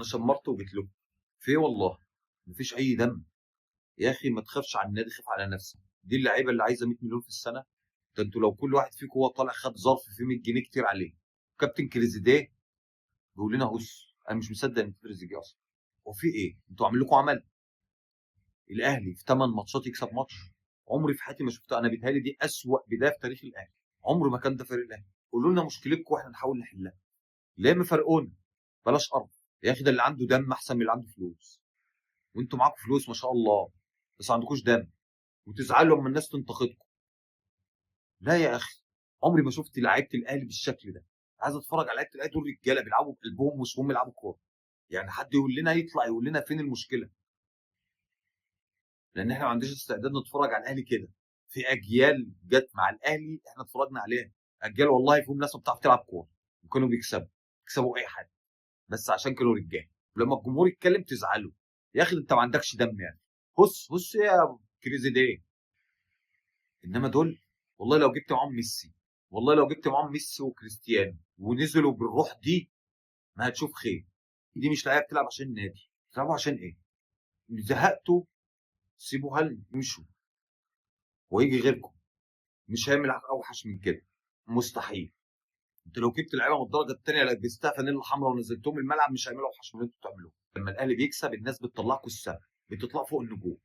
أنا شمّرت وجيت لكم. في إيه والله؟ ما فيش أي دم. يا أخي ما تخافش على النادي، خاف على نفسك. دي اللعيبة اللي عايزة 100.000.000 في السنة. ده أنتم لو كل واحد فيكم وهو طالع خد ظرف فيه 100 جنيه كتير عليه. كابتن كريزيديه بيقول لنا هُس. أنا مش مصدق إن في تريزيجيه أصلًا. هو في إيه؟ أنتم عامل لكم عمل؟ الأهلي في 8 ماتشات يكسب ماتش. عمري في حياتي ما شُفتها. أنا بيتهيأ لي دي أسوأ بداية في تاريخ الأهلي. عمر ما كان ده فريق الأهلي. قولوا لنا مشكلتكم وإحنا نحاول نحلها. لا مفرقونا. بلاش قرف. يا أخي ده اللي عنده دم أحسن من اللي عنده فلوس. وأنتم معاكم فلوس ما شاء الله، بس ما عندكوش دم. وتزعلوا أمّا الناس تنتقدكم. لا يا أخي، عمري ما شُفت لعيبة الأهلي بالشكل ده. عايز أتفرّج على لعيبة الأهلي دول رجالة بيلعبوا بقلبهم مش مهم يلعبوا كورة. يعني حد يقول لنا يطلع يقول لنا فين المشكلة. لإن إحنا ما عندناش استعداد نتفرّج على الأهلي كده. في أجيال جات مع الأهلي إحنا اتفرّجنا عليها. أجيال والله فيهم ناس ما بتعرفش تلعب كورة. وكانوا بيكسبوا. بيكسبوا أي حد. بس عشان كانوا رجالة. ولمّا الجمهور يتكلم تزعلوا. يا أخي ده أنت ما عندكش دم يا أخي. هُس، هُس يا كريزي داي. إنما دول والله لو جبت معاهم ميسي، والله لو جبت معاهم ميسي وكريستيانو ونزلوا بالروح دي ما هتشوف خير. دي مش لعيبة بتلعب عشان النادي. بتلعبوا عشان إيه؟ زهقتوا سيبوها لنا امشوا. وهييجي غيركم. مش هيعمل أوحش من كده. مستحيل. أنت لو جبت لعيبة من الدرجة التانية لبستها فانيلا حمرا ونزلتهم الملعب مش هيعملوا أوحش من اللي أنتم بتعملوه. لمّا الأهلي بيكسب الناس بتطلّعكم السما. بتطلعوا فوق النجوم.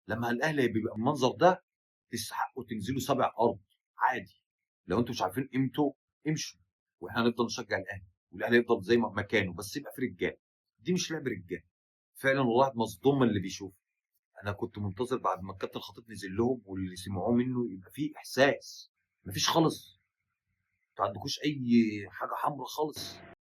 لمّا الأهلي بيبقى بالمنظر ده تستحقوا تنزلوا سابع أرض عادي. لو أنتم مش عارفين قيمته امشوا. وإحنا هنفضل نشجع الأهلي. والأهلي يفضل زي ما مكانه بس يبقى في رجالة. دي مش لعب رجالة. فعلًا والله الواحد مصدوم من اللي بيشوفه. أنا كنت منتظر بعد ما الكابتن الخطيب نزل لهم واللي سمعوه منه يبقى في إحساس. ما فيش خالص. أنتم ما عندكوش أي حاجة حمرا خالص.